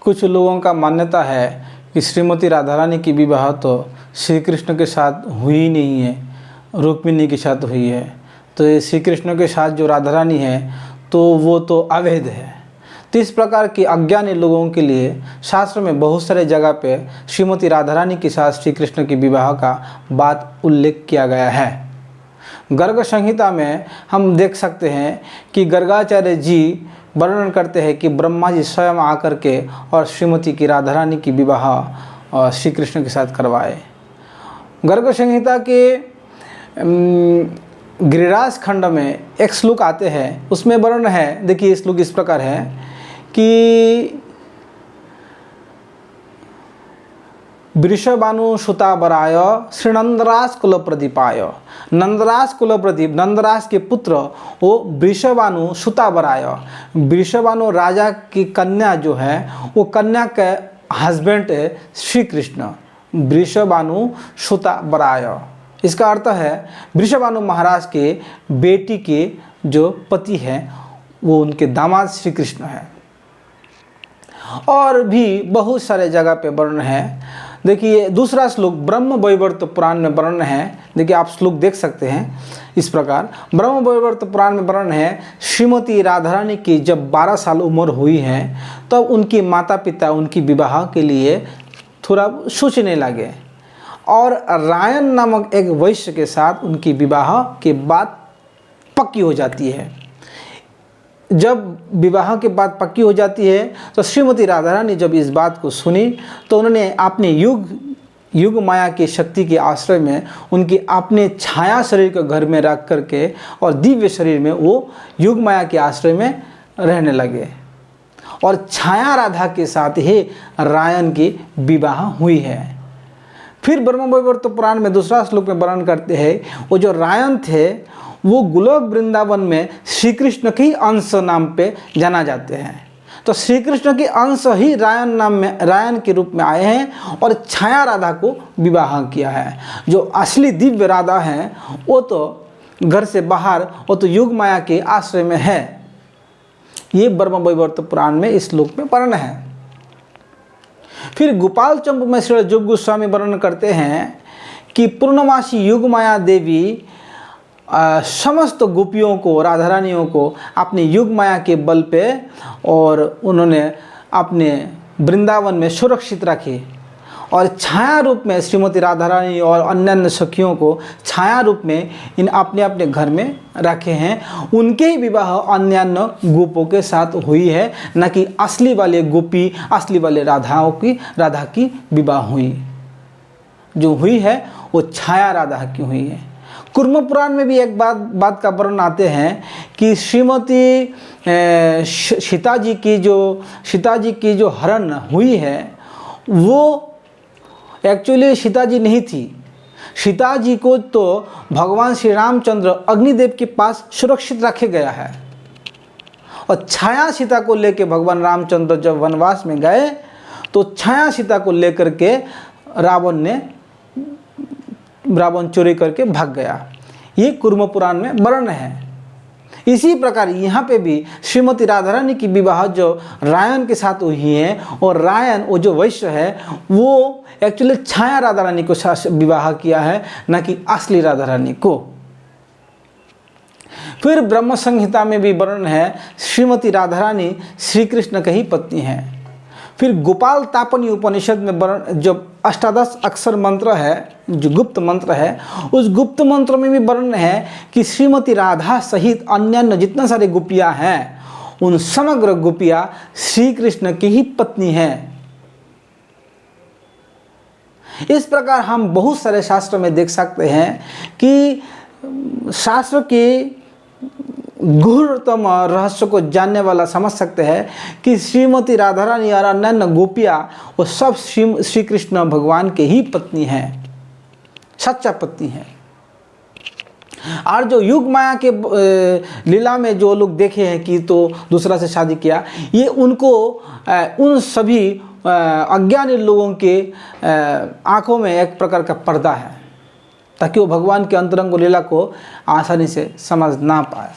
कुछ लोगों का मान्यता है कि श्रीमती राधा रानी की विवाह तो श्री कृष्ण के साथ हुई ही नहीं है, रुक्मिणी के साथ हुई है। तो ये श्री कृष्ण के साथ जो राधा रानी है तो वो तो अवैध है। तो इस प्रकार की अज्ञानी लोगों के लिए शास्त्र में बहुत सारे जगह पे श्रीमती राधा रानी के साथ श्री कृष्ण के विवाह का बात उल्लेख किया गया है। गर्ग संहिता में हम देख सकते हैं कि गर्गाचार्य जी वर्णन करते हैं कि ब्रह्मा जी स्वयं आकर के और श्रीमती की राधा रानी की विवाह श्री कृष्ण के साथ करवाए। गर्ग संहिता के गिरिराज खंड में एक श्लोक आते हैं, उसमें वर्णन है। देखिए श्लोक इस प्रकार है कि वृषभानु सुतावराय श्री नंदराज कुल प्रदीपाय। नंदराज कुल प्रदीप, नंदराज के पुत्र वो वृषभानु सुतावराय। वृषभानु राजा की कन्या जो है वो कन्या के हस्बैंड है श्री कृष्ण, वृषभानु सुतावराय। इसका अर्थ है वृषभानु महाराज के बेटी के जो पति हैं वो उनके दामाद श्री कृष्ण हैं। और भी बहुत सारे जगह पे वर्णन है। देखिए दूसरा श्लोक ब्रह्म वैवर्त पुराण में वर्णन है। देखिए आप श्लोक देख सकते हैं इस प्रकार। ब्रह्म वैवर्त पुराण में वर्णन है, श्रीमती राधा रानी की जब 12 साल उम्र हुई है तब तो उनके माता पिता उनकी विवाह के लिए थोड़ा सोचने लगे और रायन नामक एक वैश्य के साथ उनकी विवाह के बाद पक्की हो जाती है। जब विवाह के बाद पक्की हो जाती है तो श्रीमती राधा रानी जब इस बात को सुनी तो उन्होंने अपने युग माया की शक्ति के आश्रय में उनकी अपने छाया शरीर को घर में रख करके और दिव्य शरीर में वो युग माया के आश्रय में रहने लगे और छाया राधा के साथ ही रायन की विवाह हुई है। फिर ब्रह्म वैवर्त पुराण में दूसरा श्लोक में वर्णन करते हैं वो जो रायन थे वो गोलोक वृंदावन में श्री कृष्ण के अंश नाम पे जाना जाते हैं। तो श्री कृष्ण के अंश ही रायन के रूप में आए हैं और छाया राधा को विवाह किया है। जो असली दिव्य राधा हैं वो तो घर से बाहर, वो तो युग माया के आश्रय में है। ये ब्रह्म वैवर्त पुराण में इस श्लोक में वर्णन है। फिर गोपाल चंप में श्री जुग गोस्वामी वर्णन करते हैं कि पूर्णमासी युग माया देवी समस्त गोपियों को, राधा रानियों को अपने युग माया के बल पे और उन्होंने अपने वृंदावन में सुरक्षित रखे और छाया रूप में श्रीमती राधा रानी और अन्य सखियों को छाया रूप में इन अपने अपने घर में रखे हैं। उनके ही विवाह अन्य गोपों के साथ हुई है, न कि असली वाले गोपी, असली वाले राधा की विवाह हुई। जो हुई है वो छाया राधा की हुई है। कुर्म पुराण में भी एक बात का वर्णन आते हैं कि श्रीमती सीता जी की जो हरण हुई है वो एक्चुअली सीता जी नहीं थी। सीता जी को तो भगवान श्री रामचंद्र अग्निदेव के पास सुरक्षित रखे गया है और छाया सीता को लेकर भगवान रामचंद्र जब वनवास में गए तो छाया सीता को लेकर के रावण चोरी करके भाग गया। ये कुर्म पुराण में वर्णन है। इसी प्रकार यहाँ पे भी श्रीमती राधा रानी की विवाह जो रायन के साथ हुई है और रायन वो जो वैश्य है वो एक्चुअली छाया राधा रानी को विवाह किया है, न कि असली राधा रानी को। फिर ब्रह्म संहिता में भी वर्णन है श्रीमती राधा रानी श्री कृष्ण की ही पत्नी है। फिर गोपाल तापनी उपनिषद में जो 18 अक्षर मंत्र है, जो गुप्त मंत्र है, उस गुप्त मंत्र में भी वर्णन है कि श्रीमती राधा सहित अन्य जितना सारे गोपियाँ हैं उन समग्र गोपियाँ श्री कृष्ण की ही पत्नी हैं। इस प्रकार हम बहुत सारे शास्त्र में देख सकते हैं कि शास्त्र की गूढ़तम रहस्य को जानने वाला समझ सकते हैं कि श्रीमती राधा रानी और अन्य गोपियाँ वो सब श्री कृष्ण भगवान के ही पत्नी हैं, सच्चा पत्नी है। और जो युग माया के लीला में जो लोग देखे हैं कि तो दूसरा से शादी किया, ये उनको उन सभी अज्ञानी लोगों के आंखों में एक प्रकार का पर्दा है ताकि वो भगवान के अंतरंग लीला को आसानी से समझ ना पाए।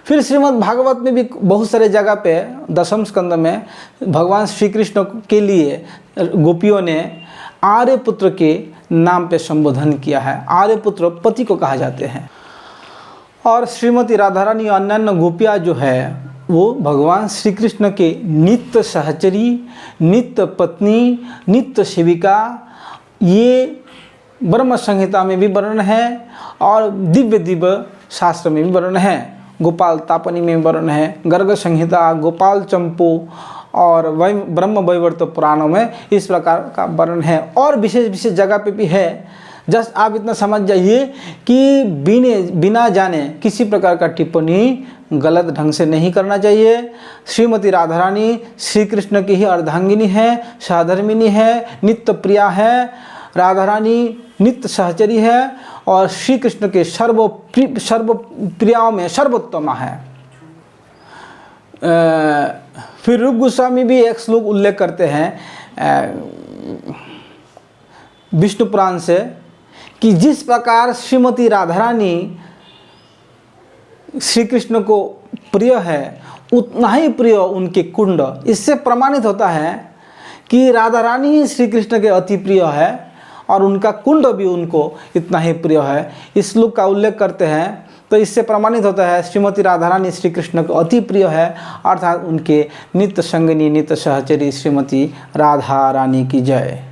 फिर श्रीमद् भागवत में भी बहुत सारे जगह पे दशम स्कंद में भगवान श्री कृष्ण के लिए गोपियों ने आर्यपुत्र के नाम पे संबोधन किया है। आर्यपुत्र पति को कहा जाते हैं। और श्रीमती राधा रानी और अन्य गोपियाँ जो है वो भगवान श्री कृष्ण के नित्य सहचरी, नित्य पत्नी, नित्य सेविका, ये ब्रह्म संहिता में भी वर्णन है और दिव्य दिव्य शास्त्र में भी वर्णन है। गोपाल तापनी में वर्णन है, गर्ग संहिता, गोपाल चंपू और ब्रह्म वैवर्त पुराणों में इस प्रकार का वर्णन है। और विशेष विशेष जगह पे भी है। जस्ट आप इतना समझ जाइए कि बिना जाने किसी प्रकार का टिप्पणी गलत ढंग से नहीं करना चाहिए। श्रीमती राधा रानी श्री कृष्ण की ही अर्धांगिनी है, सहधर्मिनी है, नित्य प्रिया है। राधा रानी नित्य सहचरी है और श्री कृष्ण के सर्व प्रियाओं में सर्वोत्तमा है। फिर रूप गोस्वामी भी एक श्लोक उल्लेख करते हैं विष्णु पुराण से कि जिस प्रकार श्रीमती राधा रानी श्री कृष्ण को प्रिय है उतना ही प्रिय उनके कुंड। इससे प्रमाणित होता है कि राधा रानी ही श्री कृष्ण के अति प्रिय है और उनका कुंड भी उनको इतना ही प्रिय है। इस श्लोक का उल्लेख करते हैं तो इससे प्रमाणित होता है श्रीमती राधा रानी श्री कृष्ण को अति प्रिय है, अर्थात उनके नित्य संगिनी, नित्य सहचरी श्रीमती राधा रानी की जय।